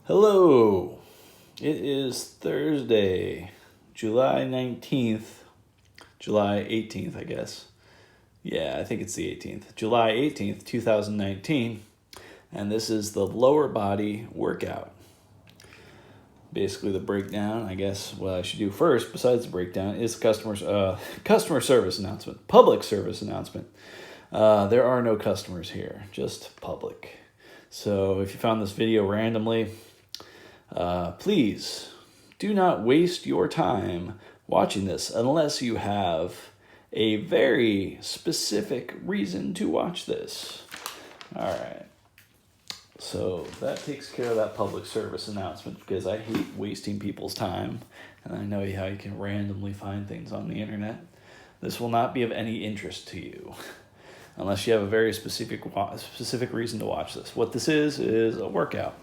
Hello, it is Thursday, July 19th, July 18th, I guess. Yeah, I think it's the 18th. July 18th, 2019, and this is the lower body workout. Basically the breakdown, I guess what I should do first, besides the breakdown, is customer service announcement, public service announcement. There are no customers here, just public. So if you found this video randomly, please do not waste your time watching this unless you have a very specific reason to watch this. All right. So that takes care of that public service announcement because I hate wasting people's time. And I know how you can randomly find things on the internet. This will not be of any interest to you unless you have a very specific reason to watch this. What this is a workout.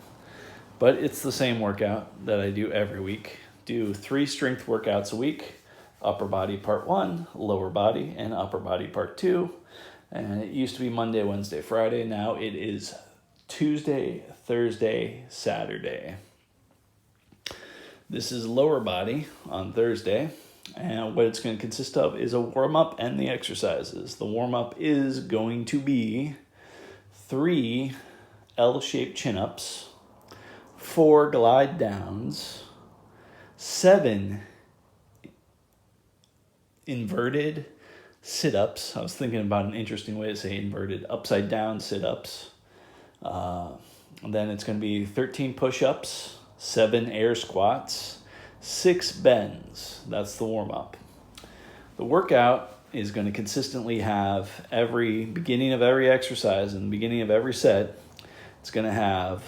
But it's the same workout that I do every week. Do 3 strength workouts a week. Upper body part 1, lower body, and upper body part 2. And it used to be Monday, Wednesday, Friday. Now it is Tuesday, Thursday, Saturday. This is lower body on Thursday. And what it's going to consist of is a warm-up and the exercises. The warm-up is going to be 3 L-shaped chin-ups, 4 glide downs, 7 inverted sit-ups. I was thinking about an interesting way to say inverted, upside down sit-ups. Then it's going to be 13 push-ups, 7 air squats, 6 bends. That's the warm-up. The workout is going to consistently have beginning of every exercise and the beginning of every set, it's going to have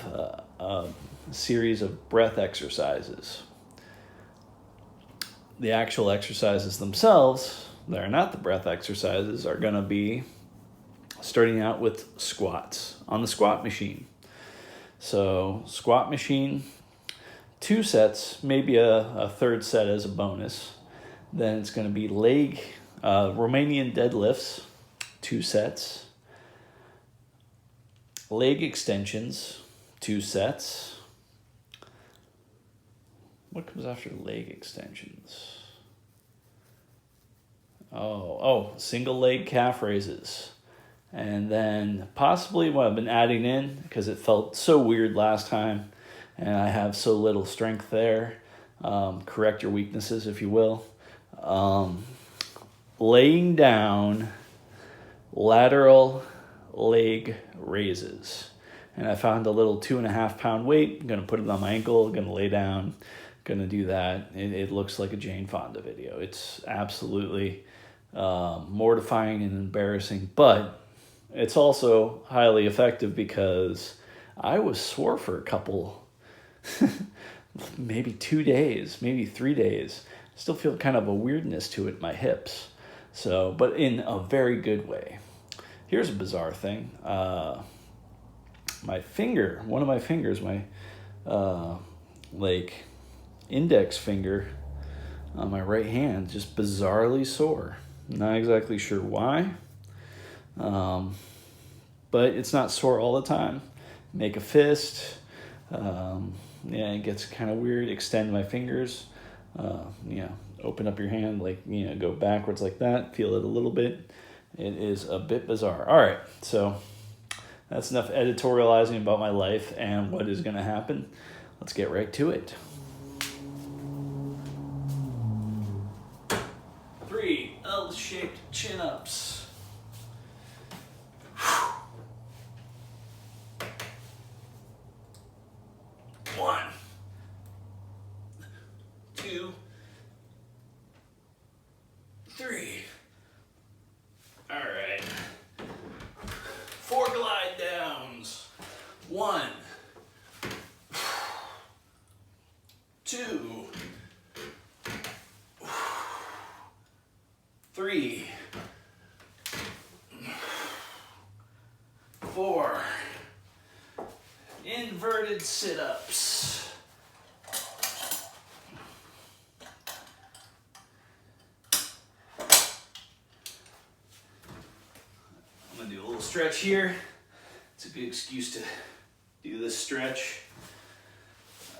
a series of breath exercises. The actual exercises themselves, that are not the breath exercises, are going to be starting out with squats on the squat machine. So squat machine, 2 sets, maybe a third set as a bonus. Then it's going to be Romanian deadlifts, 2 sets. Leg extensions, 2 sets. What comes after leg extensions? Single leg calf raises. And then possibly what I've been adding in, because it felt so weird last time, and I have so little strength there. Correct your weaknesses, if you will. Laying down lateral leg raises. And I found a little 2.5 pound weight. I'm going to put it on my ankle, going to lay down, going to do that. It looks like a Jane Fonda video. It's absolutely mortifying and embarrassing, but it's also highly effective because I was sore for a couple, maybe 2 days, maybe 3 days. I still feel kind of a weirdness to it in my hips. So, but in a very good way. Here's a bizarre thing. My finger, one of my fingers, my index finger on my right hand, just bizarrely sore. Not exactly sure why, but it's not sore all the time. Make a fist, it gets kind of weird. Extend my fingers, open up your hand, go backwards like that. Feel it a little bit. It is a bit bizarre. All right, so that's enough editorializing about my life and what is going to happen. Let's get right to it. 3 L-shaped chin-ups. 1, 2, 3. All right. 4 glide downs. 1, 2, 3, 4. Inverted sit-ups. I'm going to do a little stretch here. It's a good excuse to do this stretch.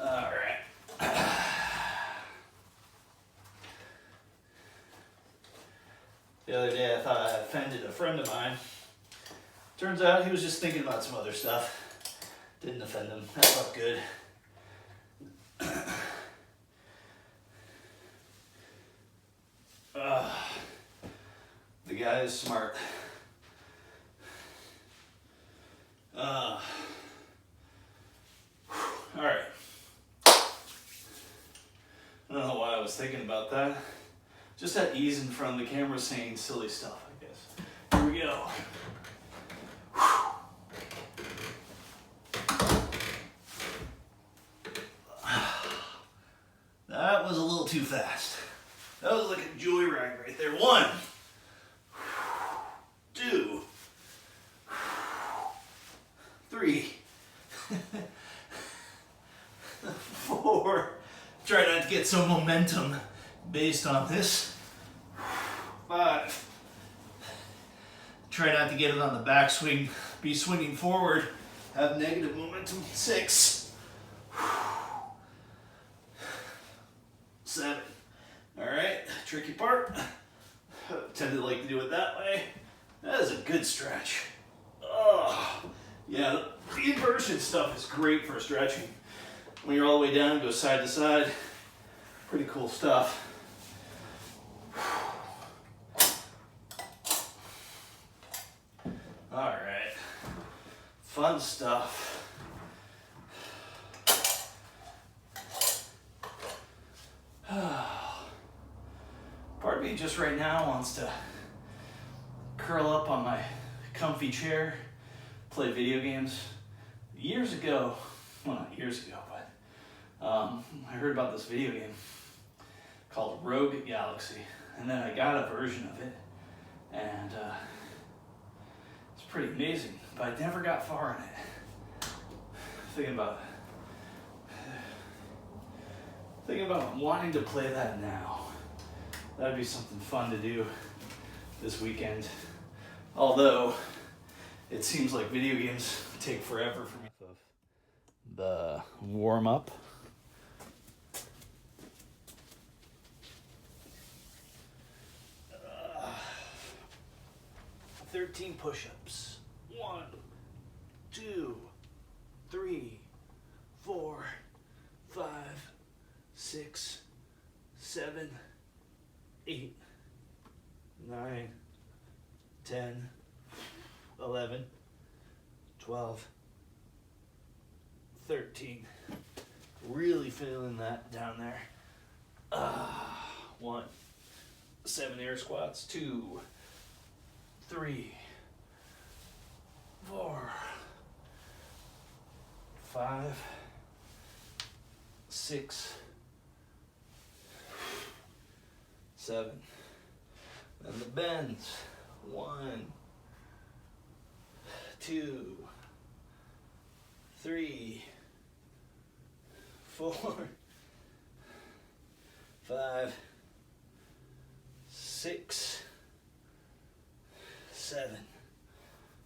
All right. The other day I thought I offended a friend of mine. Turns out he was just thinking about some other stuff. Didn't offend him. That felt good. The guy is smart. All right. I don't know why I was thinking about that. Just that ease in front of the camera saying silly stuff, I guess. Here we go. That was a little too fast. That was like a joyride right there. 1, 2, 3, 4. Try not to get some momentum based on this. 5. Try not to get it on the backswing. Be swinging forward. Have negative momentum. 6. 7. All right, tricky part. Tend to like to do it that way. That is a good stretch. Oh, yeah, the inversion stuff is great for stretching. When you're all the way down, go side to side. Pretty cool stuff. All right, fun stuff. Part of me just right now wants to curl up on my comfy chair, play video games. Years ago, well not years ago, but I heard about this video game called Rogue Galaxy, and then I got a version of it, and it's pretty amazing, but I never got far in it. Thinking about wanting to play that now. That'd be something fun to do this weekend. Although, it seems like video games take forever for me. The warm-up. Uh, 13 push-ups. 1, 2, 3, 4, 5, 6, 7, 8, 9, 10, 11, 12, 13. Really feeling that down there. 1, 7 air squats. 2, 3, 4, 5, 6, 7. And the bends. 1, 2, 3, 4, 5, 6, 7.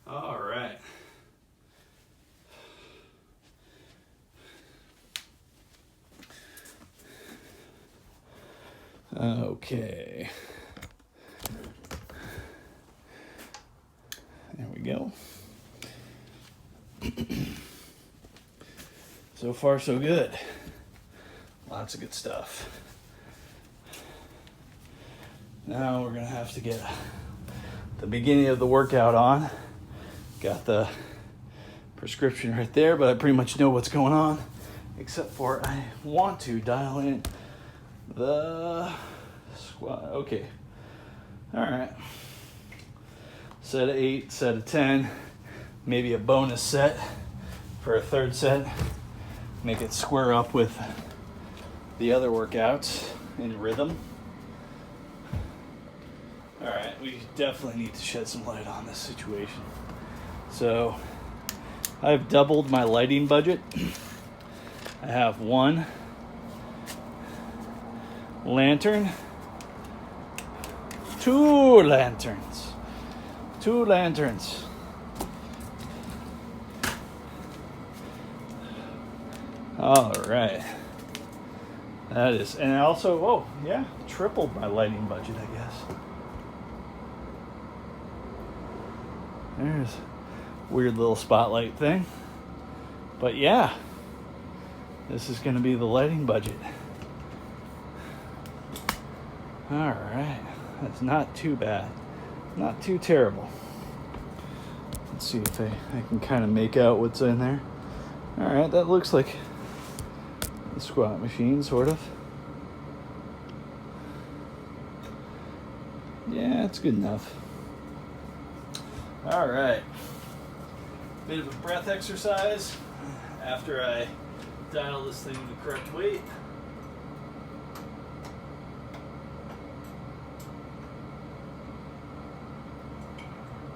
All right. Okay. There we go. So far, so good. Lots of good stuff. Now we're gonna have to get the beginning of the workout on. Got the prescription right there, but I pretty much know what's going on, except for I want to dial in the squat. Okay. All right. Set of 8, set of 10, maybe a bonus set for a third set. Make it square up with the other workouts in rhythm. All right, we definitely need to shed some light on this situation. So I've doubled my lighting budget. I have 1 lantern, 2 lanterns, 2 lanterns. All right. That is, and also, oh, yeah, tripled my lighting budget, I guess. There's a weird little spotlight thing. But yeah, this is going to be the lighting budget. All right. That's not too bad. Not too terrible. Let's see if I can kind of make out what's in there. All right, that looks like the squat machine, sort of. Yeah, it's good enough. All right. Bit of a breath exercise after I dial this thing the correct weight.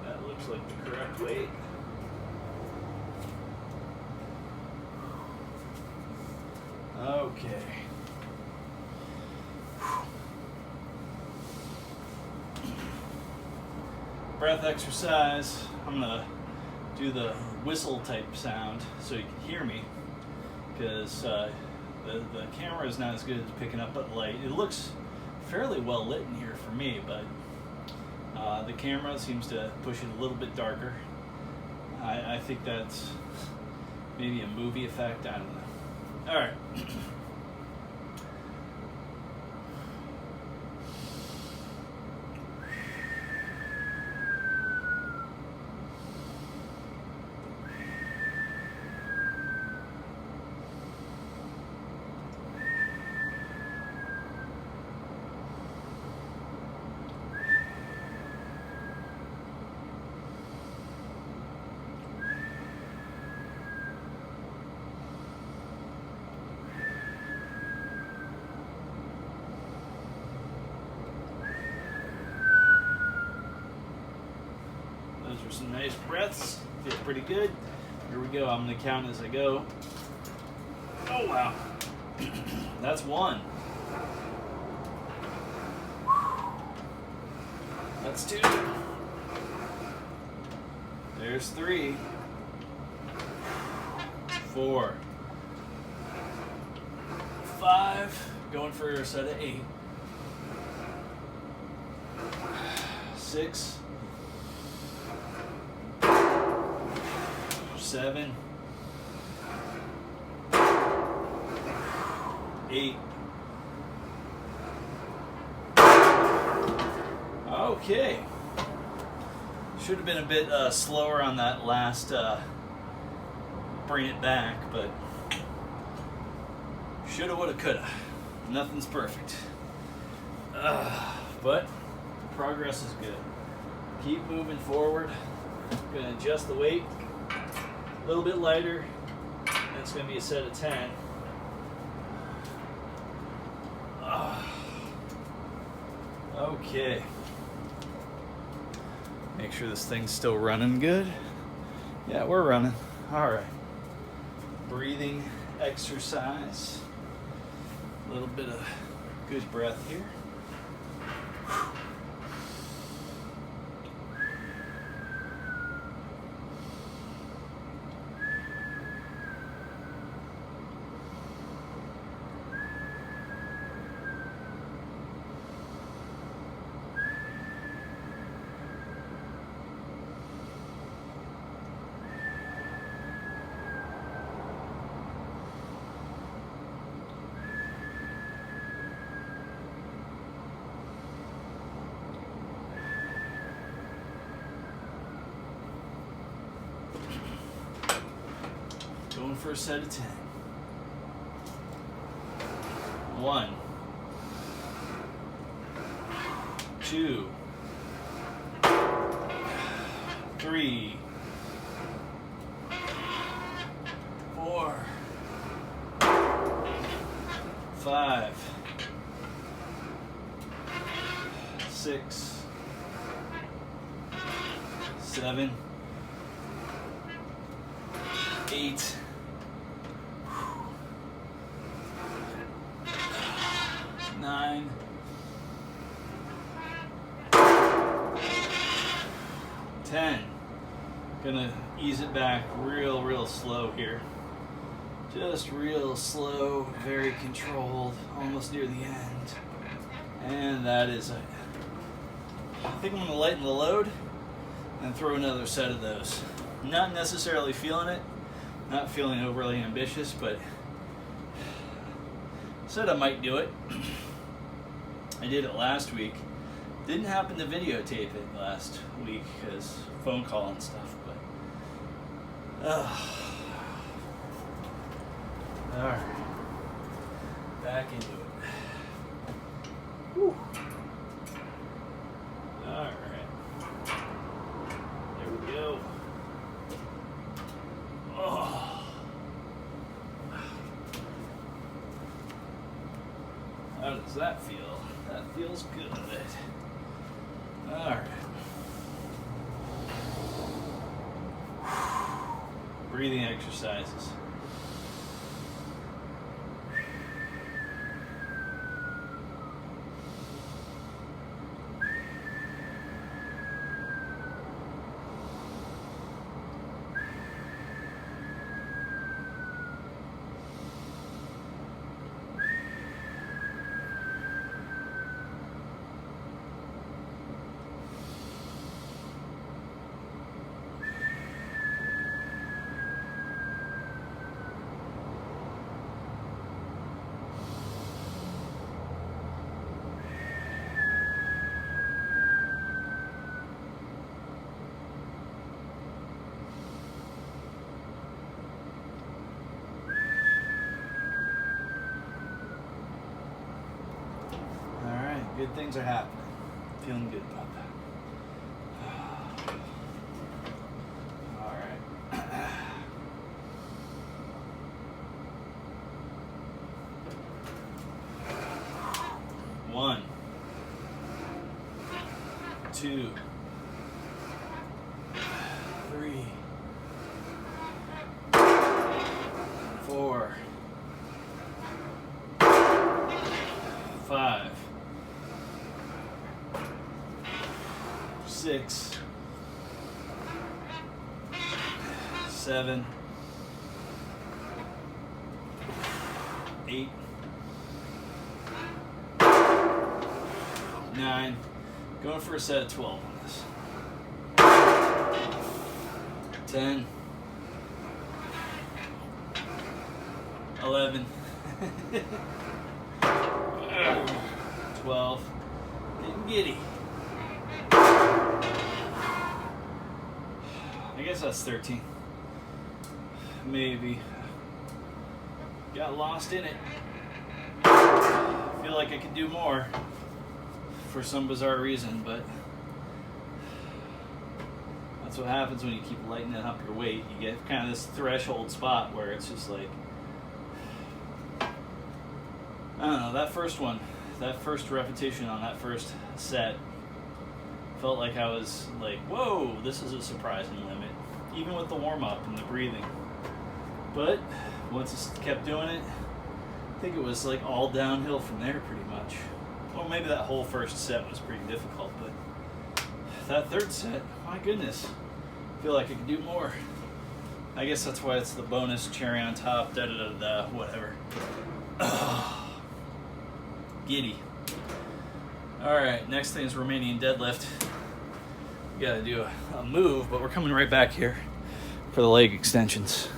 That looks like the correct weight. Okay. Breath exercise. I'm gonna do the whistle type sound so you can hear me, because the camera is not as good as picking up at light. It looks fairly well lit in here for me, but the camera seems to push it a little bit darker. I think that's maybe a movie effect. I don't know. All right. Those are some nice breaths. Feel pretty good. Here we go. I'm going to count as I go. Oh, wow. That's one. That's two. There's three. 4. 5. Going for a set of 8. 6. 7. 8. Okay. Should have been a bit slower on that last bring it back, but shoulda, woulda, coulda. Nothing's perfect. But progress is good. Keep moving forward. I'm gonna adjust the weight a little bit lighter. That's gonna be a set of 10. Okay. Make sure this thing's still running good. Yeah, we're running. All right. Breathing exercise. A little bit of good breath here. Going for a set of 10. 1, 2, 3, 4, 5, 6, 7, 8, 9, 10. Gonna ease it back real slow here. Just real slow, very controlled, almost near the end. And that is it. I think I'm going to lighten the load and throw another set of those. Not necessarily feeling it, not feeling overly ambitious, but said I might do it. I did it last week. Didn't happen to videotape it last week because phone call and stuff, but all right, back into it. Whew. All right, there we go. Oh. How does that feel? That feels good. All right. Breathing exercises. Good things are happening. Feeling good about that. All right. 1, 2, 3, 4, 5, 6, 7, 8, 9. Going for a set of 12 on this. 10, 11, 12. Getting giddy. I guess that's 13. Maybe. Got lost in it. Feel like I could do more for some bizarre reason, but that's what happens when you keep lightening up your weight. You get kind of this threshold spot where it's just like, I don't know, that first one, that first repetition on that first set felt like I was like, whoa, this is a surprising limit, even with the warm-up and the breathing. But once I kept doing it, I think it was like all downhill from there pretty much. Well, maybe that whole first set was pretty difficult, but that third set, my goodness, I feel like I could do more. I guess that's why it's the bonus cherry on top, da-da-da-da, whatever. Giddy. All right, next thing is Romanian deadlift. You gotta do a move, but we're coming right back here for the leg extensions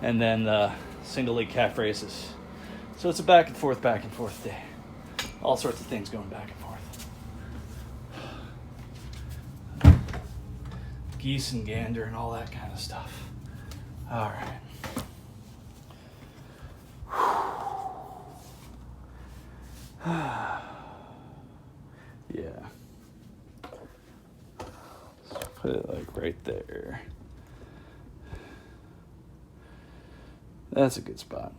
and then the single leg calf raises. So it's a back and forth day. All sorts of things going back and forth. Geese and gander and all that kind of stuff. All right. Yeah. Let's put it like right there. That's a good spot.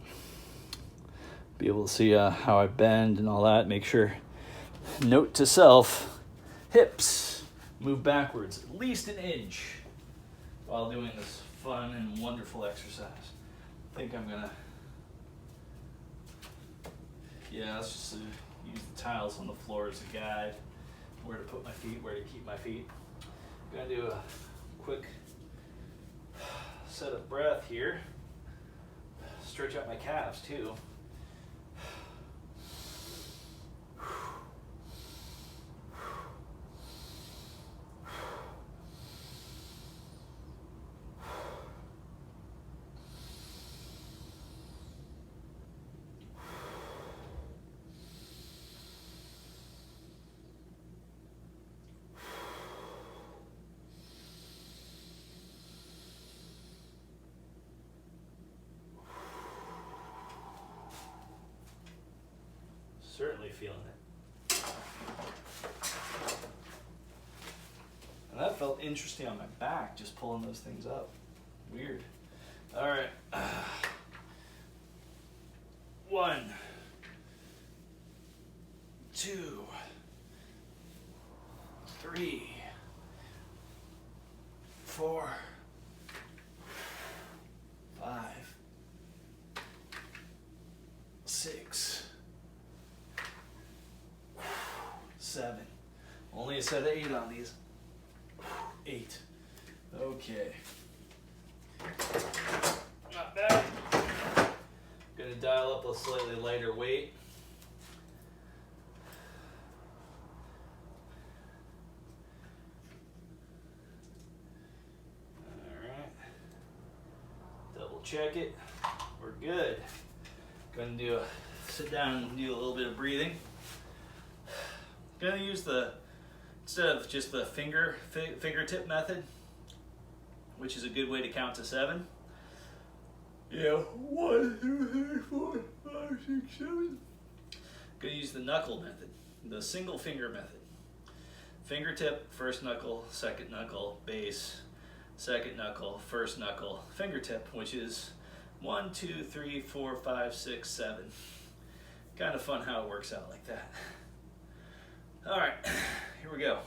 Be able to see how I bend and all that. Make sure, note to self, hips move backwards at least an inch while doing this fun and wonderful exercise. I think I'm gonna, let's just use the tiles on the floor as a guide. Where to put my feet, where to keep my feet. I'm gonna do a quick set of breath here. stretch out my calves too. Certainly feeling it. And that felt interesting on my back, just pulling those things up. Weird. All right. 1, 2, 3, 4, 5, 6, 7. Only a set of 8 on these. 8. Okay. Not bad. Gonna dial up a slightly lighter weight. Alright. Double check it. We're good. Gonna sit down and do a little bit of breathing. Gonna use instead of just the fingertip method, which is a good way to count to 7. Yeah, 1, 2, 3, 4, 5, 6, 7. Gonna use the knuckle method, the single finger method. Fingertip, first knuckle, second knuckle, base, second knuckle, first knuckle, fingertip, which is 1, 2, 3, 4, 5, 6, 7. Kind of fun how it works out like that. All right, here we go.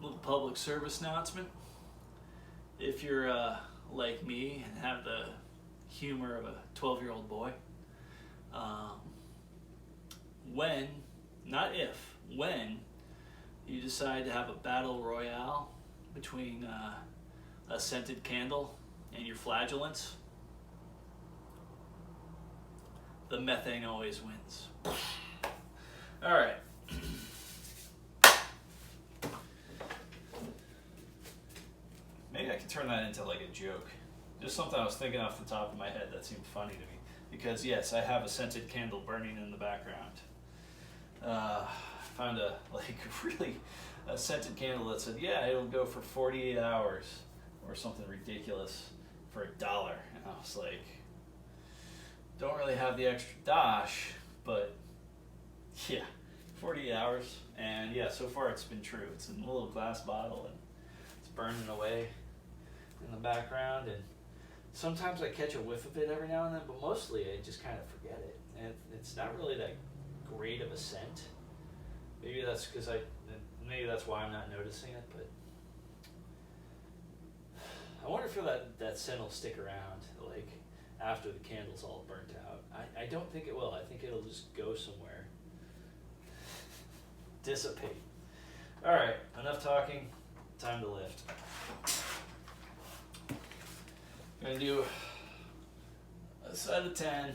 Little public service announcement. If you're like me and have the humor of a 12-year-old boy, when you decide to have a battle royale between a scented candle and your flagellants, the methane always wins. All right. Maybe I could turn that into like a joke. Just something I was thinking off the top of my head that seemed funny to me. Because yes, I have a scented candle burning in the background. Found a scented candle that said, yeah, it'll go for 48 hours or something ridiculous for $1. And I was like, don't really have the extra dosh, but yeah, 48 hours. And yeah, so far it's been true. It's in a little glass bottle and it's burning away in the background. And sometimes I catch a whiff of it every now and then, but mostly I just kind of forget it. And it's not really that great of a scent. Maybe that's because maybe that's why I'm not noticing it, but I wonder if that scent will stick around, like after the candle's all burnt out. I don't think it will. I think it'll just go somewhere. Dissipate. All right, enough talking. Time to lift. I'm gonna do a set of 10.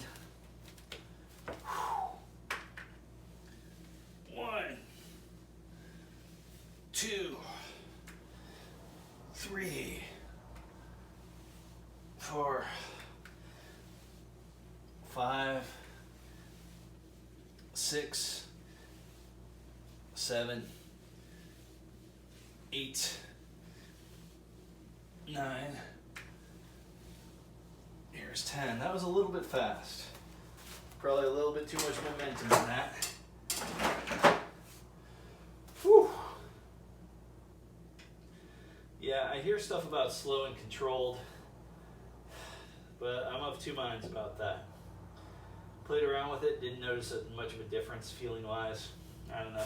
1, 2, 3, 4, 5, 6, 7, 8, 9. Here's 10. That was a little bit fast. Probably a little bit too much momentum in that. Whew. Yeah, I hear stuff about slow and controlled, but I'm of two minds about that. Played around with it, didn't notice much of a difference feeling-wise. I don't know.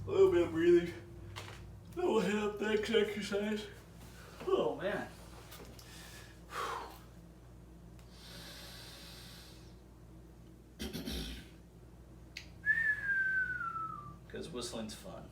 A little bit of breathing. Then we'll hit up the next exercise. Oh, man. Because whistling's fun.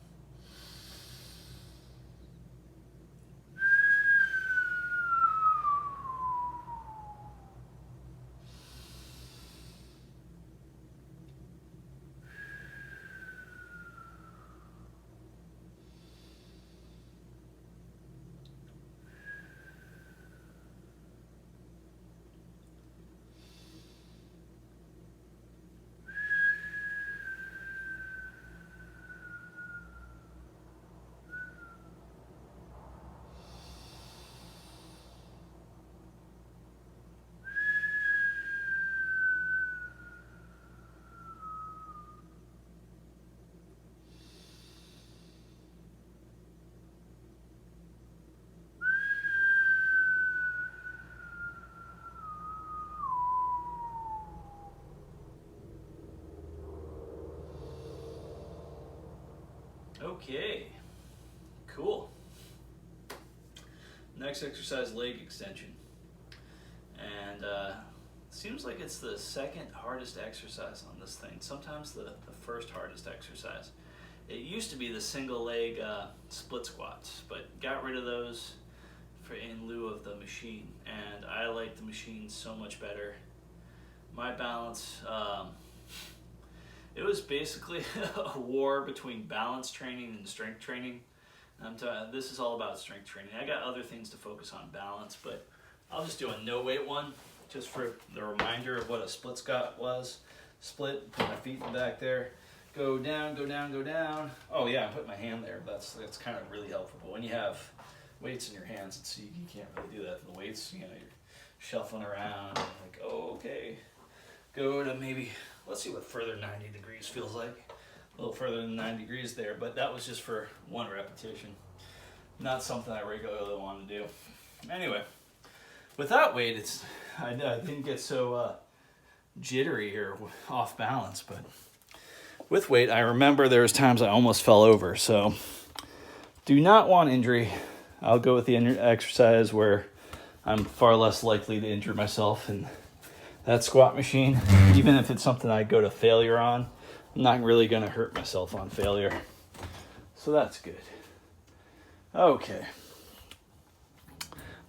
Okay, cool. Next exercise, leg extension. And seems like it's the second hardest exercise on this thing. Sometimes the first hardest exercise. It used to be the single leg split squats, but got rid of those in lieu of the machine. And I like the machine so much better. My balance, it was basically a war between balance training and strength training. This is all about strength training. I got other things to focus on balance, but I'll just do a no weight one just for the reminder of what a split squat was. Split, put my feet back there, go down, go down, go down. Oh yeah, put my hand there. That's kind of really helpful. But when you have weights in your hands, you can't really do that. The weights, you're shuffling around. Like, oh, okay. Go to maybe, let's see what further 90 degrees feels like. A little further than 90 degrees there, but that was just for one repetition. Not something I regularly want to do. Anyway, without weight, I didn't get so jittery or off balance, but with weight, I remember there was times I almost fell over. So do not want injury. I'll go with the exercise where I'm far less likely to injure myself, and that squat machine, even if it's something I go to failure on, I'm not really going to hurt myself on failure. So that's good. Okay.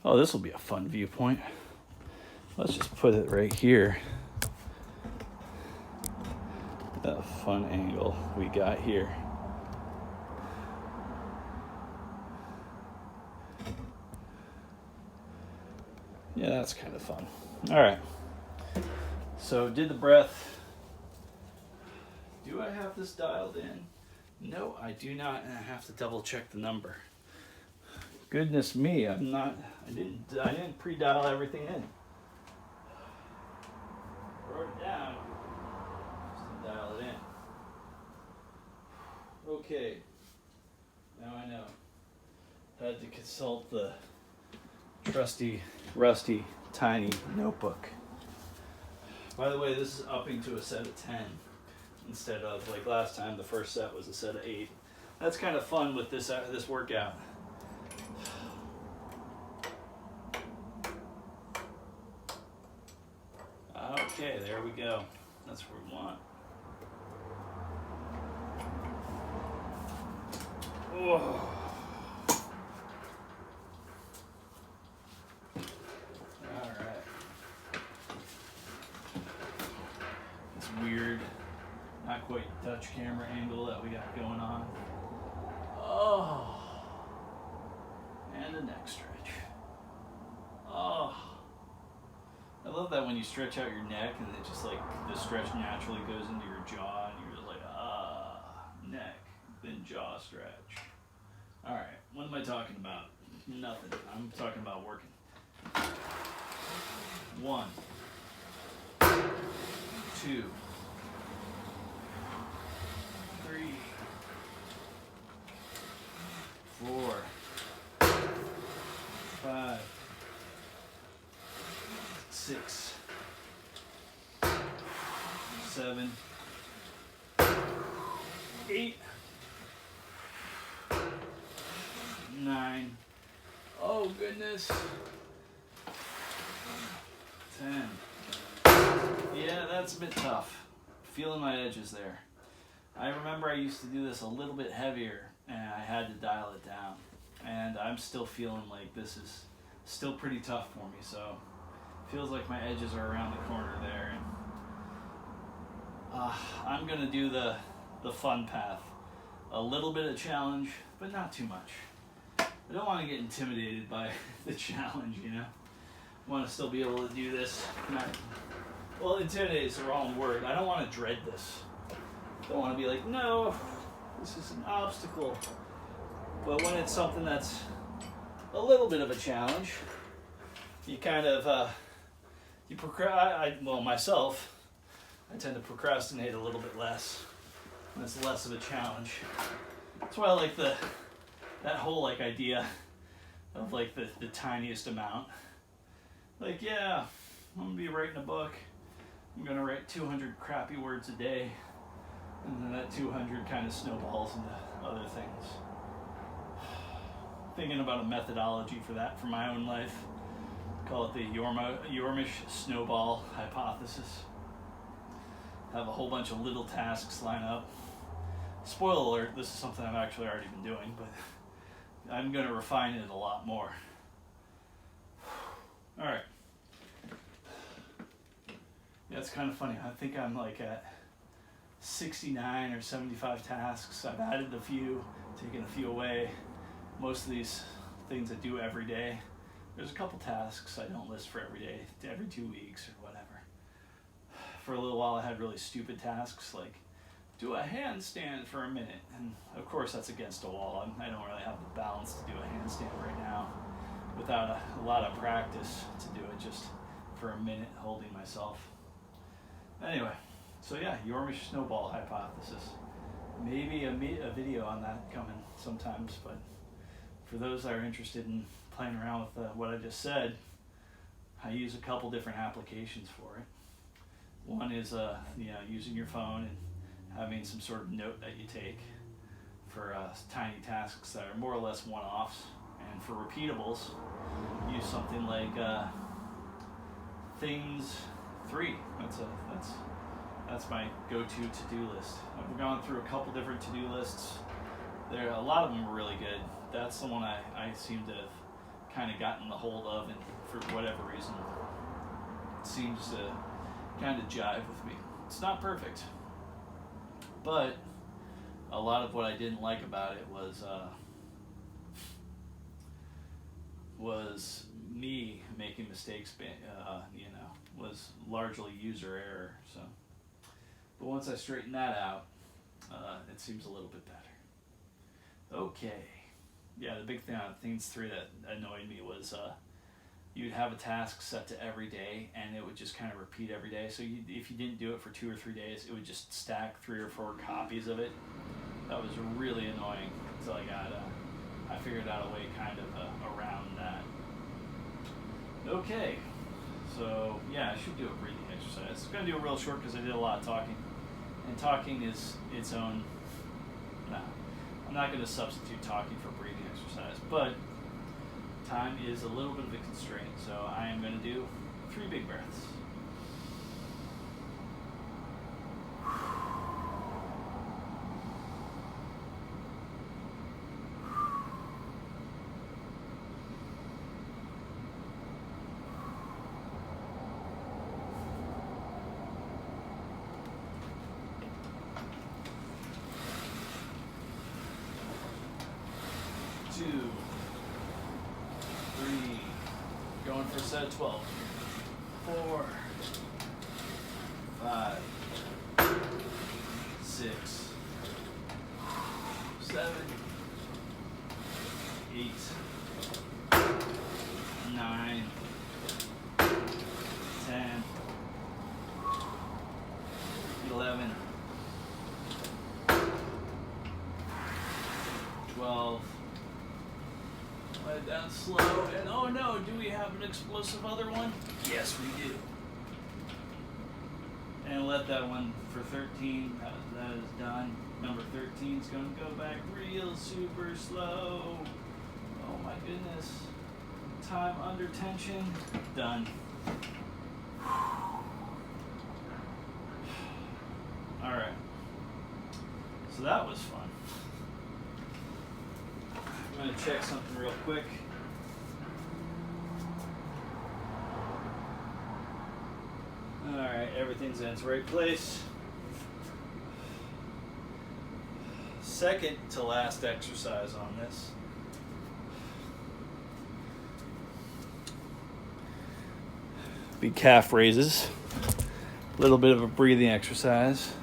Oh, this will be a fun viewpoint. Let's just put it right here. That fun angle we got here. Yeah, that's kind of fun. All right. So did the breath. Do I have this dialed in? No, I do not, and I have to double check the number. Goodness me, I didn't pre-dial everything in. Wrote it down, just to dial it in. Okay, now I know. Had to consult the trusty, rusty, tiny notebook. By the way, this is upping to a set of 10. Instead of, like last time, the first set was a set of 8. That's kind of fun with this workout. Okay, there we go. That's what we want. Whoa. All right. It's weird. Not quite Dutch camera angle that we got going on. Oh. And the neck stretch. Oh. I love that when you stretch out your neck and it just like the stretch naturally goes into your jaw and you're just like, neck, then jaw. stretch. All right, what am I talking about? Nothing. I'm talking about working. 1, 2, 3, 4, 5, 6, 7, 8, 9. Oh goodness. 10. Yeah, that's a bit tough. Feeling my edges there. I remember I used to do this a little bit heavier and I had to dial it down. And I'm still feeling like this is still pretty tough for me, so feels like my edges are around the corner there. And I'm gonna do the fun path. A little bit of challenge, but not too much. I don't want to get intimidated by the challenge, you know? I want to still be able to do this. Well, intimidated is the wrong word. I don't want to dread this. I don't want to be like, no, this is an obstacle. But when it's something that's a little bit of a challenge, you kind of, well, myself, I tend to procrastinate a little bit less when it's less of a challenge. That's why I like that whole like idea of like the tiniest amount. Like, yeah, I'm gonna be writing a book. I'm gonna write 200 crappy words a day, and then that 200 kind of snowballs into other things. Thinking about a methodology for that for my own life. Call it the Yormish snowball hypothesis. Have a whole bunch of little tasks line up. Spoiler alert, this is something I've actually already been doing, but I'm going to refine it a lot more. All right. Yeah, it's kind of funny. I think I'm like at 69 or 75 tasks. I've added a few, taken a few away. Most of these things I do every day. There's a couple tasks I don't list for every day, every 2 weeks or whatever. For a little while I had really stupid tasks like do a handstand for a minute, and of course that's against a wall. I don't really have the balance to do a handstand right now without a lot of practice to do it just for a minute holding myself. Anyway, so yeah, Yormish snowball hypothesis. Maybe a video on that coming sometimes, but for those that are interested in playing around with what I just said, I use a couple different applications for it. One is using your phone and having some sort of note that you take for tiny tasks that are more or less one-offs. And for repeatables, use something like Things 3. That's my go-to to-do list. I've gone through a couple different to-do lists. A lot of them are really good. That's the one I seem to have kind of gotten the hold of, and for whatever reason, it seems to kind of jive with me. It's not perfect, but a lot of what I didn't like about it was me making mistakes, was largely user error. So, but once I straighten that out, it seems a little bit better. Okay. Yeah, the big thing on Things 3 that annoyed me was you'd have a task set to every day, and it would just kind of repeat every day. So if you didn't do it for 2 or 3 days, it would just stack 3 or 4 copies of it. That was really annoying. So I figured out a way kind of around that. Okay, so yeah, I should do a breathing exercise. I'm going to do it real short because I did a lot of talking. And talking is its own... I'm not going to substitute talking for breathing exercise, but time is a little bit of a constraint, so I am going to do 3 big breaths. Two, 3, going for a set of 12, 4, 5, 6, 7, 8, 9, 10, 11, 12. Let it down slow. And oh no, do we have an explosive other one? Yes, we do. And let that one for 13. That is done. Number 13 is going to go back real super slow. Oh my goodness. Time under tension. Done. Alright. So that was fun. I'm going to check something real quick. Alright, everything's in its right place. Second to last exercise on this. Be calf raises. A little bit of a breathing exercise.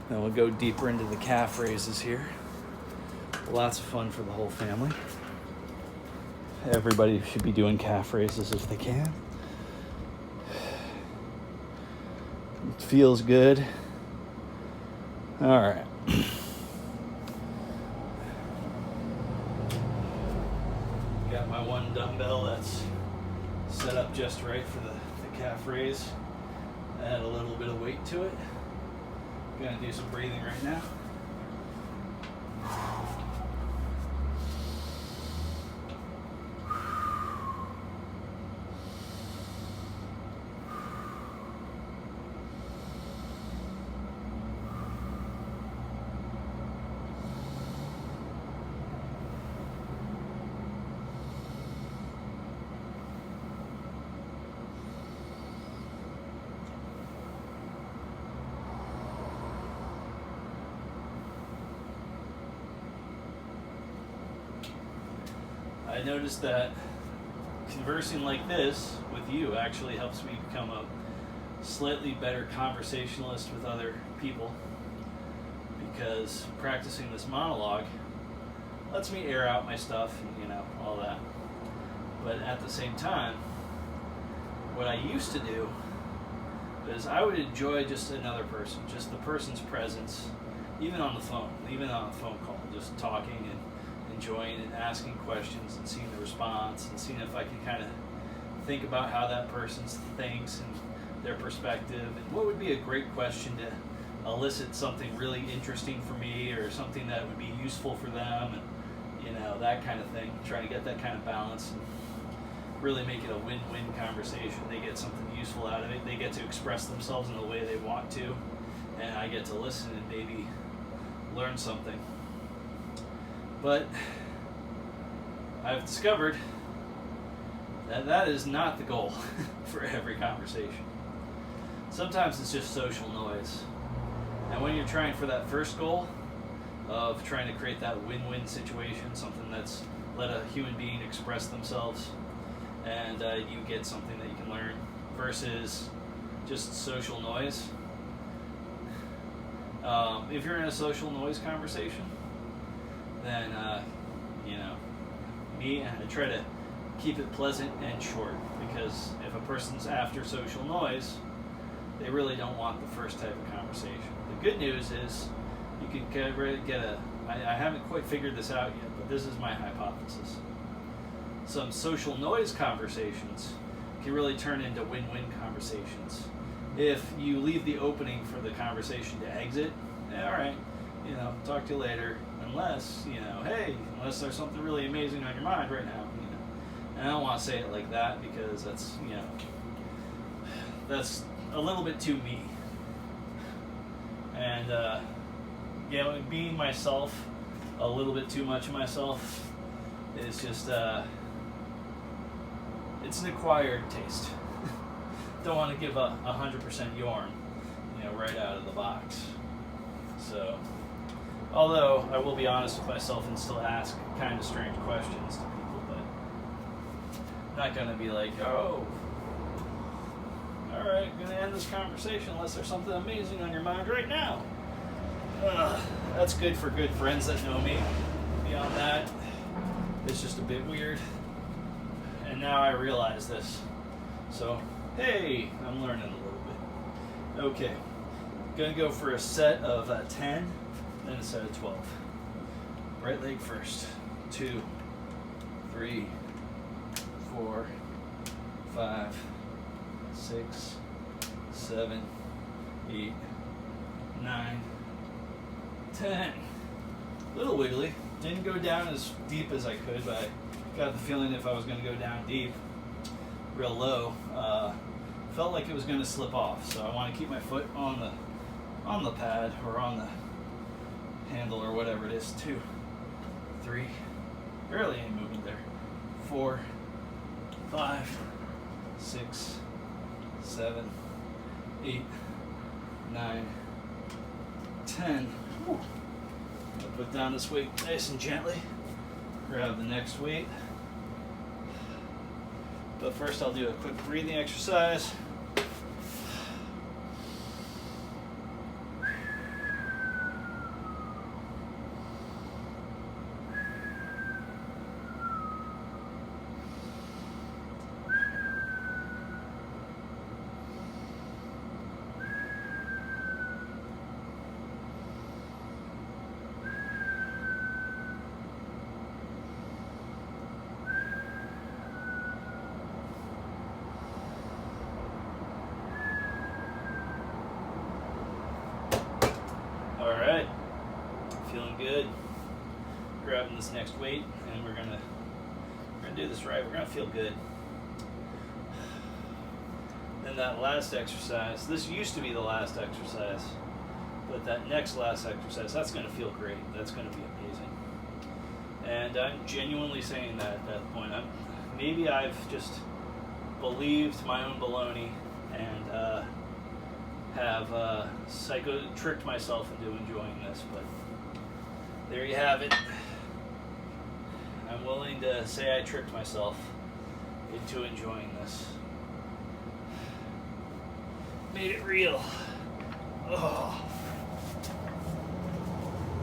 Then we'll go deeper into the calf raises here. Lots of fun for the whole family. Everybody should be doing calf raises if they can. It feels good. All right. Got my one dumbbell that's set up just right for the calf raise. Add a little bit of weight to it. Gonna do some breathing right now. I noticed that conversing like this with you actually helps me become a slightly better conversationalist with other people, because practicing this monologue lets me air out my stuff and, you know, all that. But at the same time, what I used to do is I would enjoy just another person, just the person's presence, even on the phone call, just talking and enjoying and asking questions and seeing the response and seeing if I can kind of think about how that person thinks and their perspective and what would be a great question to elicit something really interesting for me or something that would be useful for them, and, you know, that kind of thing. Trying to get that kind of balance and really make it a win-win conversation. They get something useful out of it. They get to express themselves in the way they want to, and I get to listen and maybe learn something. But I've discovered that that is not the goal for every conversation. Sometimes it's just social noise. And when you're trying for that first goal of trying to create that win-win situation, something that's let a human being express themselves and you get something that you can learn versus just social noise. If you're in a social noise conversation, then, you know, I try to keep it pleasant and short, because if a person's after social noise, they really don't want the first type of conversation. The good news is you can I haven't quite figured this out yet, but this is my hypothesis. Some social noise conversations can really turn into win-win conversations. If you leave the opening for the conversation to exit, all right, you know, talk to you later. Unless, you know, hey, unless there's something really amazing on your mind right now, you know. And I don't want to say it like that because that's, you know, that's a little bit too me. And, you know, being myself, a little bit too much of myself, is just, it's an acquired taste. Don't want to give a 100% yarn, you know, right out of the box. So, although I will be honest with myself and still ask kind of strange questions to people, but I'm not going to be like, oh, all right, I'm going to end this conversation unless there's something amazing on your mind right now. That's good for good friends that know me. Beyond that, it's just a bit weird. And now I realize this. So, hey, I'm learning a little bit. Okay, gonna go for a set of 10, then a set of 12. Right leg first. 2, 3, 4, 5, 6, 7, 8, 9, 10. Little wiggly. Didn't go down as deep as I could, but I got the feeling if I was going to go down deep, real low, felt like it was going to slip off. So I want to keep my foot on the pad or on the handle or whatever it is. 2, 3, barely any movement there. 4, 5, 6, 7, 8, 9, 10. Whew. I'll put down this weight nice and gently. Grab the next weight. But first I'll do a quick breathing exercise. Alright, feeling good. Grabbing this next weight, and we're gonna do this right. We're gonna feel good. Then that last exercise, this used to be the last exercise, but that next last exercise, that's gonna feel great. That's gonna be amazing. And I'm genuinely saying that at that point. Maybe I've just believed my own baloney and have tricked myself into enjoying this, but there you have it. I'm willing to say I tricked myself into enjoying this. Made it real. Oh.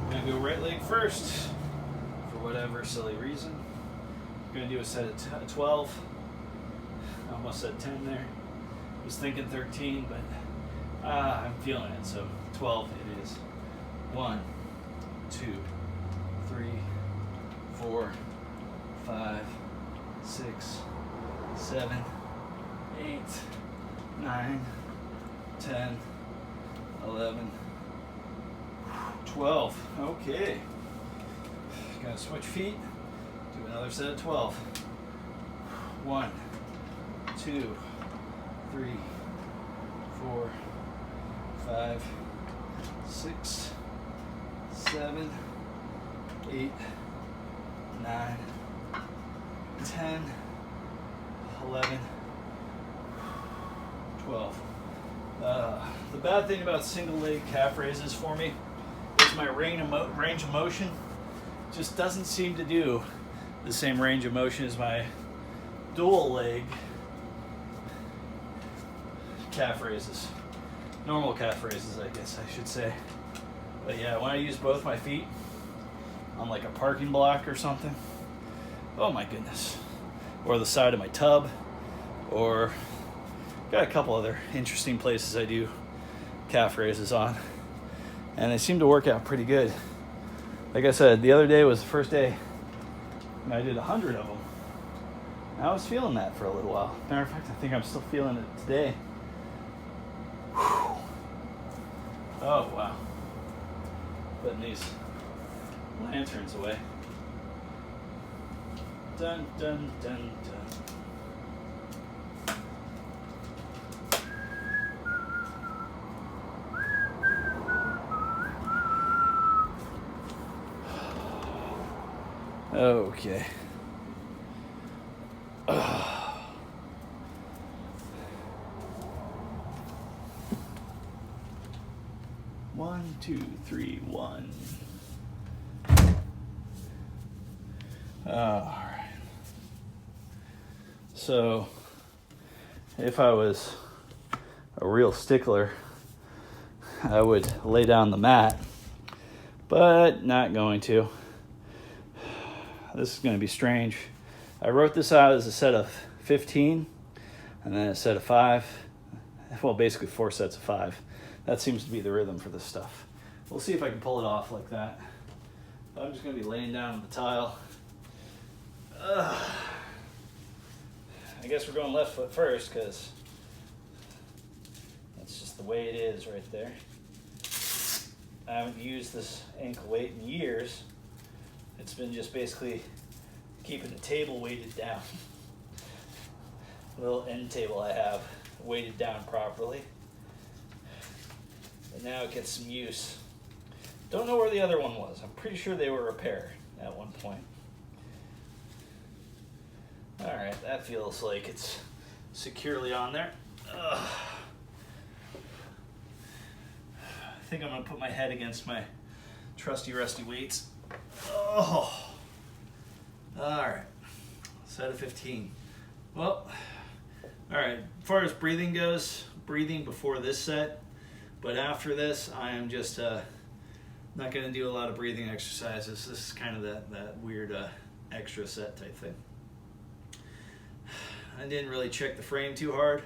I'm gonna go right leg first for whatever silly reason. I'm gonna do a set of 12. I almost said 10 there. I was thinking 13, but I'm feeling it, so 12 it is. 1, 2, 3, 4, 5, 6, 7, 8, 9, 10, 11, 12. Okay. Gonna switch feet. Do another set of 12. 1, 2, 3, 4, 5, 6, 7, 8, 9, 10, 11, 12. The bad thing about single leg calf raises for me is my range of motion just doesn't seem to do the same range of motion as my dual leg calf raises. Normal calf raises, I guess I should say. But yeah, when I use both my feet on like a parking block or something, oh my goodness. Or the side of my tub, or got a couple other interesting places I do calf raises on. And they seem to work out pretty good. Like I said, the other day was the first day and I did 100 of them. And I was feeling that for a little while. Matter of fact, I think I'm still feeling it today. Whew. Oh, wow. Putting these lanterns away. Dun, dun, dun, dun. Okay. 1, 2, 3, 1. All right. So, if I was a real stickler, I would lay down the mat but not going to. This is going to be strange. I wrote this out as a set of 15 and then a set of 5. Well, basically 4 sets of 5. That seems to be the rhythm for this stuff. We'll see if I can pull it off like that. I'm just going to be laying down on the tile. I guess we're going left foot first because that's just the way it is right there. I haven't used this ankle weight in years. It's been just basically keeping the table weighted down. The little end table I have weighted down properly. And now it gets some use. Don't know where the other one was. I'm pretty sure they were a pair at one point. All right, that feels like it's securely on there. Ugh. I think I'm gonna put my head against my trusty rusty weights. Oh, all right, set of 15. Well, all right, as far as breathing goes, breathing before this set, but after this, I am just not gonna do a lot of breathing exercises. This is kind of that weird extra set type thing. I didn't really check the frame too hard.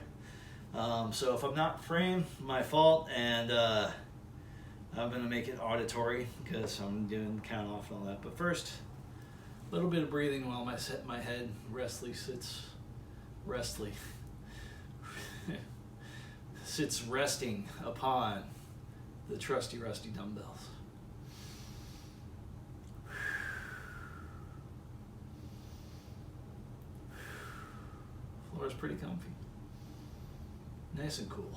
So if I'm not framed, my fault, and I'm gonna make it auditory because I'm doing count off and all that. But first, a little bit of breathing while my head sits resting upon the trusty rusty dumbbells. Floor is pretty comfy, nice and cool.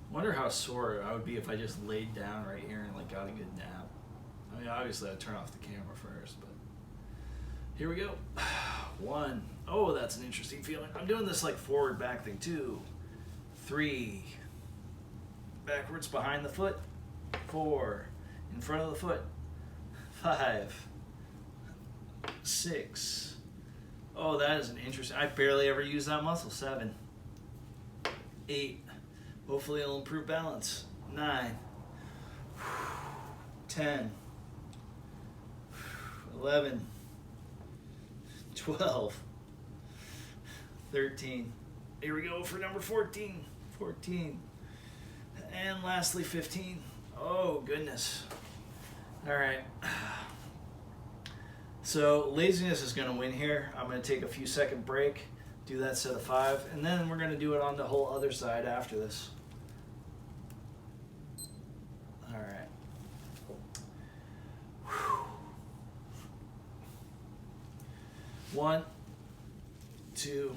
Wonder how sore I would be if I just laid down right here and like got a good nap. I mean, obviously I'd turn off the camera first, but here we go. 1. Oh, that's an interesting feeling. I'm doing this like forward back thing. 2, 3, backwards behind the foot. 4, in front of the foot. 5, 6. Oh, that is an interesting. I barely ever use that muscle. 7, 8. Hopefully it'll improve balance. 9, 10, 11, 12, 13. Here we go for number 14. 14. And lastly, 15. Oh, goodness. All right. So laziness is going to win here. I'm going to take a few second break, do that set of 5, and then we're going to do it on the whole other side after this. All right. 1, 2,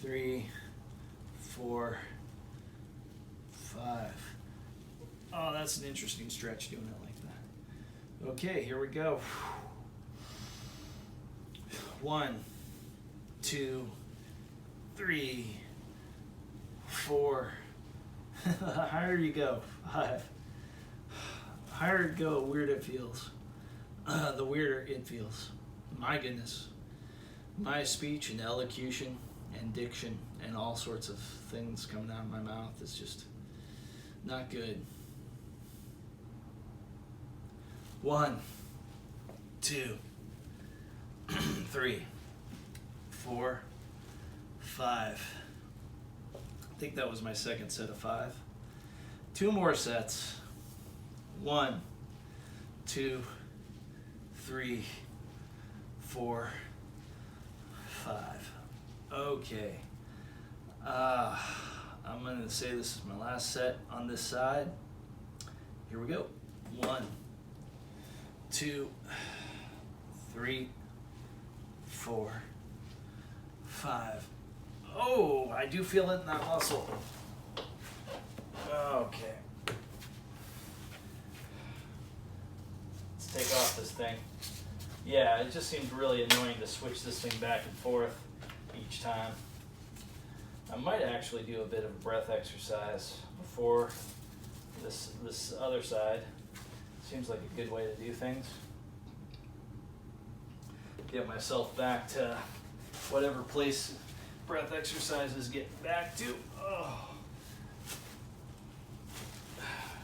3, 4, 5. Oh, that's an interesting stretch doing it like that. Okay, here we go. 1, 2, 3, 4. Higher you go. 5. Higher you go, weirder it feels. The weirder it feels. My goodness. My speech and elocution and diction and all sorts of things coming out of my mouth is just not good. 1, 2, 3, 4, 5. I think that was my second set of 5. 2 more sets. 1, 2, 3, 4, 5. Okay. I'm going to say this is my last set on this side. Here we go. 1, 2, 3, 4, 5. Oh, I do feel it in that muscle. Okay. Let's take off this thing. Yeah, it just seems really annoying to switch this thing back and forth each time. I might actually do a bit of breath exercise before this other side. Seems like a good way to do things. Get myself back to whatever place breath exercises get back to. Oh.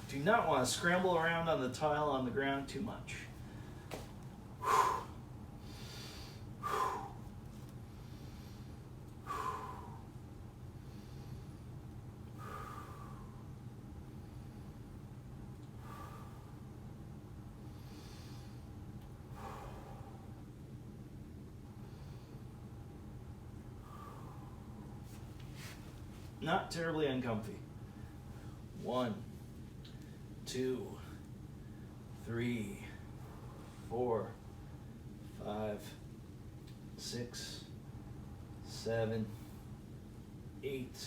Do not want to scramble around on the tile on the ground too much. Not terribly uncomfy. 1, 2, 3, 4, 5, 6, 7, 8,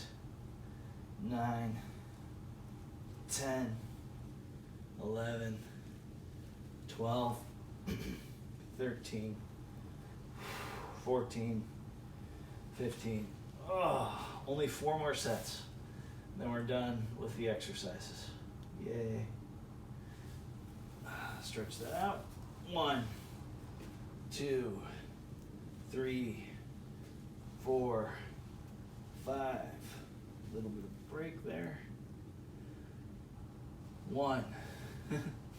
9, 10, 11, 12, 13, 14, 15. Oh, only 4 more sets. Then we're done with the exercises. Yay. Stretch that out. 1, 2, 3, 4, 5. A little bit of break there. 1.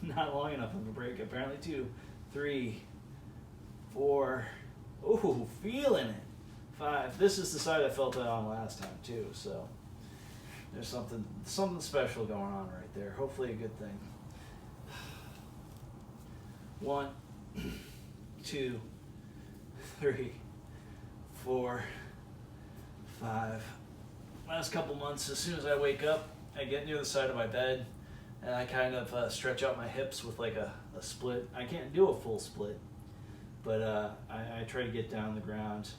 Not long enough of a break, apparently. 2, 3, 4. Ooh, feeling it. 5. This is the side I felt it on last time too, so there's something special going on right there. Hopefully a good thing. 1, 2, 3, 4, 5. Last couple months, as soon as I wake up, I get near the side of my bed and I kind of stretch out my hips with like a split. I can't do a full split, but I try to get down on the ground.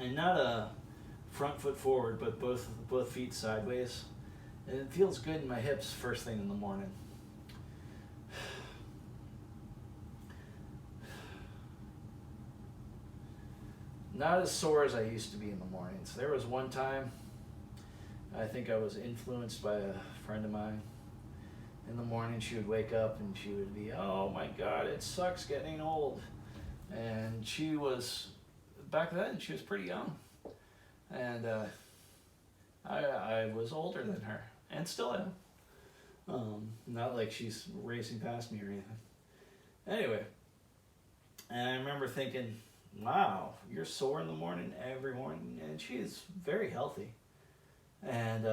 And not a front foot forward, but both feet sideways. And it feels good in my hips first thing in the morning. Not as sore as I used to be in the mornings. There was one time, I think I was influenced by a friend of mine. In the morning she would wake up and she would be, oh my God, it sucks getting old. And she was, back then she was pretty young. And I was older than her, and still am. Not like she's racing past me or anything. Anyway, and I remember thinking, wow, you're sore in the morning every morning, and she is very healthy. And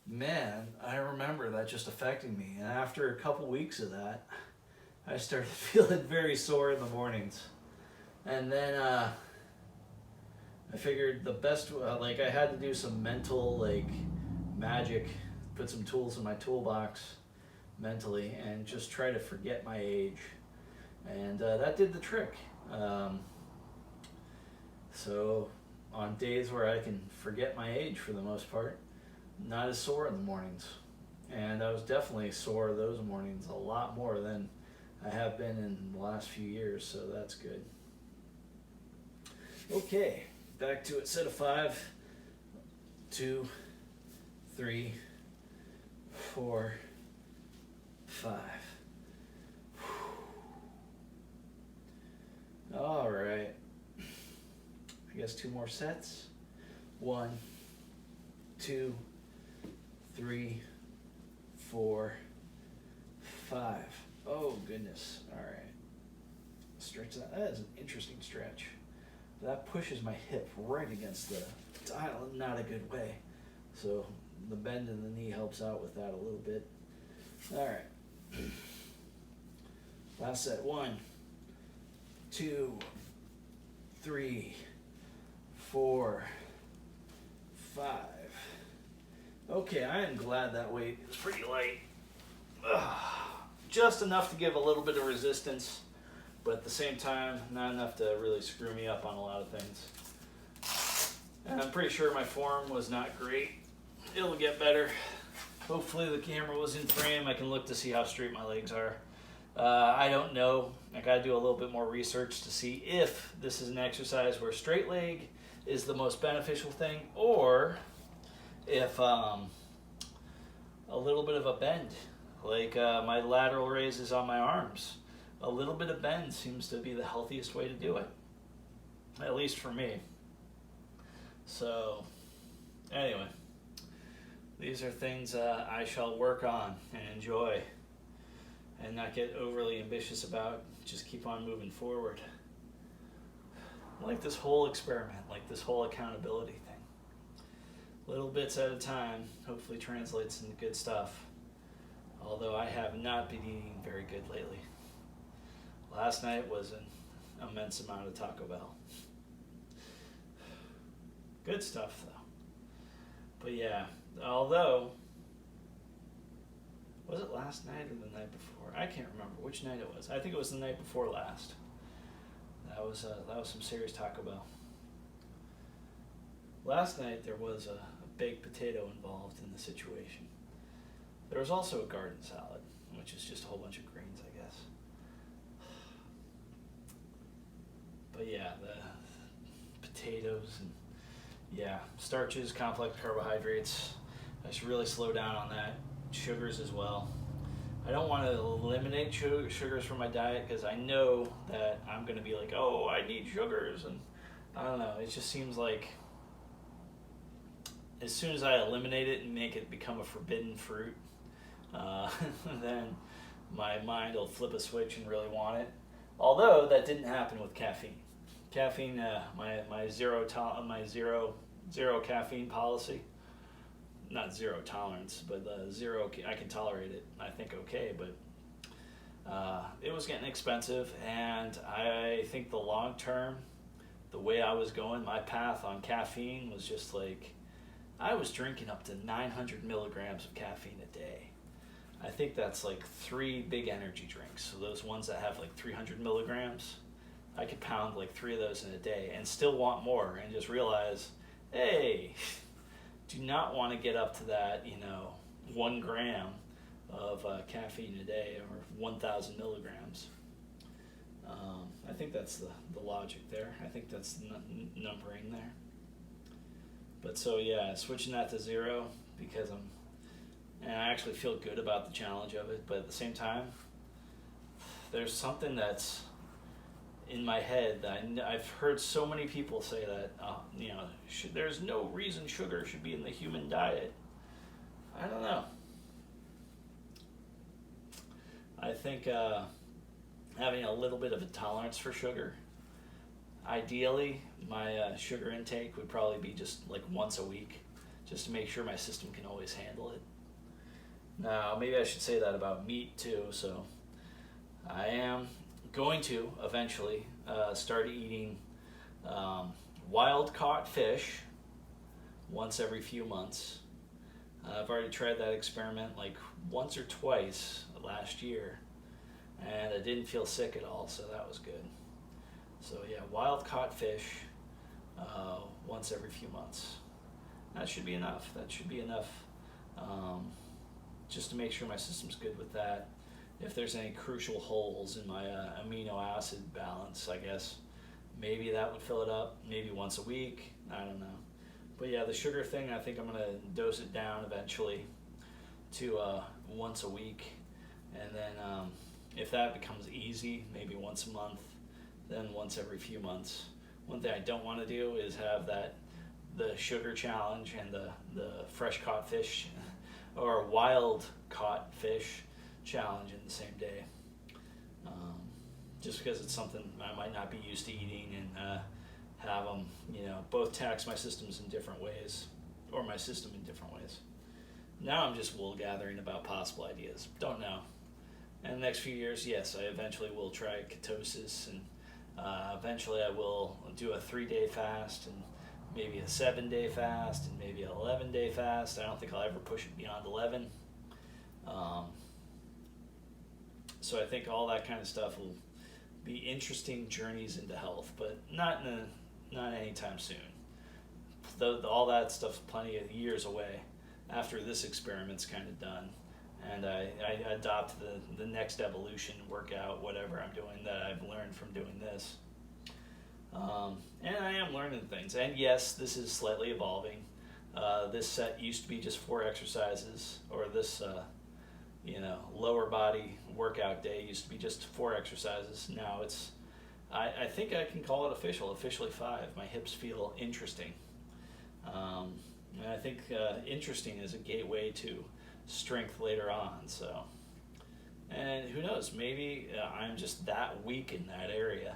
man, I remember that just affecting me. And after a couple weeks of that, I started feeling very sore in the mornings. And then I figured the best, like I had to do some mental like magic, put some tools in my toolbox mentally and just try to forget my age. And that did the trick. So on days where I can forget my age for the most part, not as sore in the mornings. And I was definitely sore those mornings a lot more than I have been in the last few years, so that's good. Okay, back to it. Set of 5, 2, 3, 4, 5. All right. I guess 2 more sets. 1, 2, 3, 4, 5. Oh, goodness. All right. Stretch that. That is an interesting stretch. That pushes my hip right against the tile, not a good way. So the bend in the knee helps out with that a little bit. All right. Last set. 1, 2, 3, 4, 5. Okay, I am glad that weight is pretty light. Just enough to give a little bit of resistance, but at the same time, not enough to really screw me up on a lot of things. And I'm pretty sure my form was not great. It'll get better. Hopefully the camera was in frame. I can look to see how straight my legs are. I don't know. I gotta do a little bit more research to see if this is an exercise where straight leg is the most beneficial thing, or if a little bit of a bend, like my lateral raises on my arms, a little bit of bend seems to be the healthiest way to do it, at least for me. So anyway, these are things I shall work on and enjoy and not get overly ambitious about. Just keep on moving forward. Like this whole experiment, like this whole accountability thing. Little bits at a time, hopefully translates into good stuff. Although I have not been eating very good lately. Last night was an immense amount of Taco Bell. Good stuff though. But yeah, although, was it last night or the night before? I can't remember which night it was. I think it was the night before last. That was some serious Taco Bell. Last night there was a baked potato involved in the situation. There was also a garden salad, which is just a whole bunch of greens, I guess. But yeah, the potatoes and starches, complex carbohydrates. I should really slow down on that. Sugars as well. I don't want to eliminate sugars from my diet because I know that I'm going to be like, oh, I need sugars. And I don't know. It just seems like as soon as I eliminate it and make it become a forbidden fruit, then my mind will flip a switch and really want it. Although that didn't happen with caffeine. Caffeine, my zero caffeine policy. Not zero tolerance, but zero. I can tolerate it. I think okay, but it was getting expensive, and I think the long term, the way I was going, my path on caffeine was just like I was drinking up to 900 milligrams of caffeine a day. I think that's like 3 big energy drinks. So those ones that have like 300 milligrams, I could pound like 3 of those in a day and still want more, and just realize, hey. Do not want to get up to that, 1 gram of caffeine a day or 1,000 milligrams. I think that's the logic there. I think that's the numbering there. But so yeah, switching that to 0 because I actually feel good about the challenge of it. But at the same time, there's something that's in my head that I've heard so many people say that there's no reason sugar should be in the human diet. I don't know. I think having a little bit of a tolerance for sugar. Ideally, my sugar intake would probably be just like once a week, just to make sure my system can always handle it. Now, maybe I should say that about meat too. So I am going to eventually start eating wild caught fish once every few months. I've already tried that experiment like once or twice last year, and I didn't feel sick at all, so that was good. So yeah, wild caught fish once every few months. That should be enough. Just to make sure my system's good with that. If there's any crucial holes in my amino acid balance, I guess maybe that would fill it up, maybe once a week, I don't know. But yeah, the sugar thing, I think I'm going to dose it down eventually to once a week. And then if that becomes easy, maybe once a month, then once every few months. One thing I don't want to do is have the sugar challenge and the fresh caught fish or wild caught fish challenge in the same day, just because it's something I might not be used to eating, and have them, both tax my systems in different ways, or my system in different ways. Now I'm just wool gathering about possible ideas. Don't know. In the next few years, yes, I eventually will try ketosis, and eventually I will do a 3-day fast, and maybe a 7-day fast, and maybe an 11-day fast. I don't think I'll ever push it beyond 11. So I think all that kind of stuff will be interesting journeys into health, but not anytime soon. All that stuff's plenty of years away after this experiment's kind of done, and I adopt the next evolution, workout, whatever I'm doing that I've learned from doing this. And I am learning things. And yes, this is slightly evolving. This set used to be just 4 exercises, or this lower body workout day used to be just 4 exercises. Now it's, I think I can call it officially 5. My hips feel interesting. And I think interesting is a gateway to strength later on. So, and who knows, maybe I'm just that weak in that area.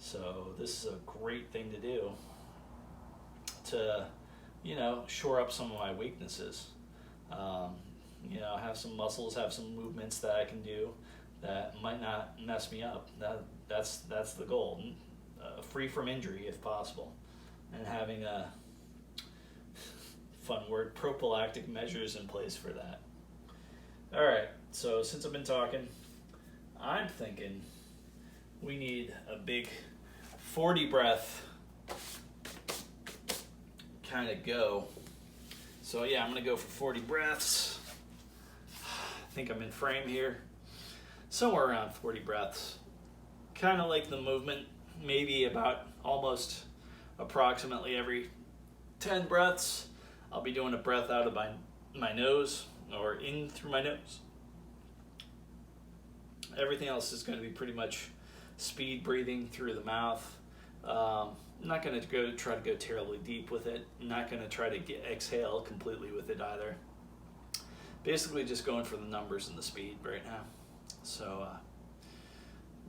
So this is a great thing to do to, shore up some of my weaknesses. Have some muscles, have some movements that I can do that might not mess me up. That's the goal. Free from injury if possible, and having a fun word, prophylactic measures in place for that. All right, so since I've been talking, I'm thinking we need a big 40 breath kind of go. So yeah, I'm gonna go for 40 breaths. I think I'm in frame here. Somewhere around 40 breaths. Kind of like the movement, maybe about almost approximately every 10 breaths. I'll be doing a breath out of my nose or in through my nose. Everything else is going to be pretty much speed breathing through the mouth. I'm not going to try to go terribly deep with it. I'm not going to try to exhale completely with it either. Basically just going for the numbers and the speed right now. So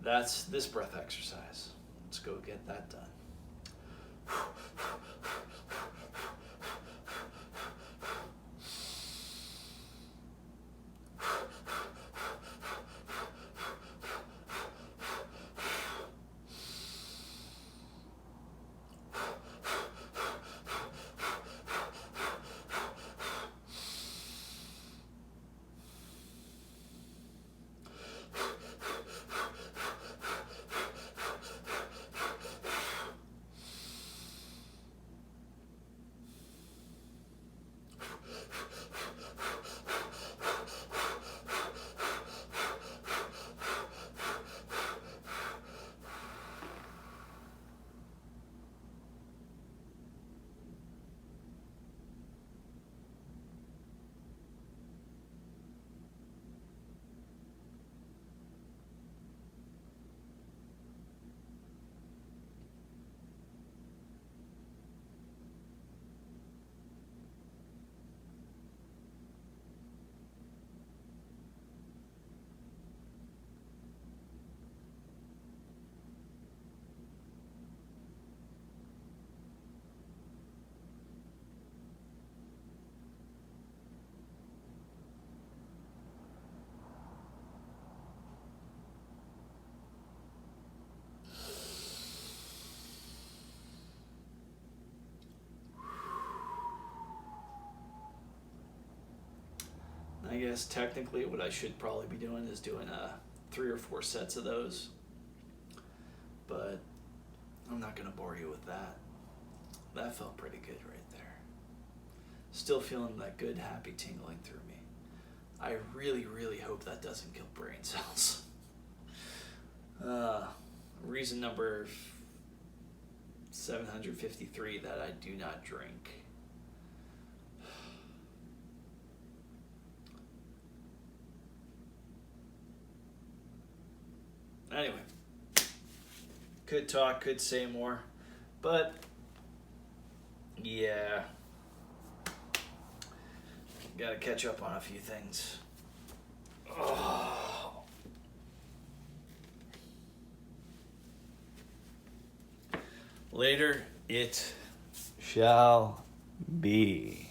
that's this breath exercise. Let's go get that done. I guess technically what I should probably be doing is doing 3 or 4 sets of those. But I'm not going to bore you with that. That felt pretty good right there. Still feeling that good, happy tingling through me. I really, really hope that doesn't kill brain cells. Reason number 753 that I do not drink. Anyway, could talk, could say more, but yeah, gotta catch up on a few things. Oh. Later it shall be.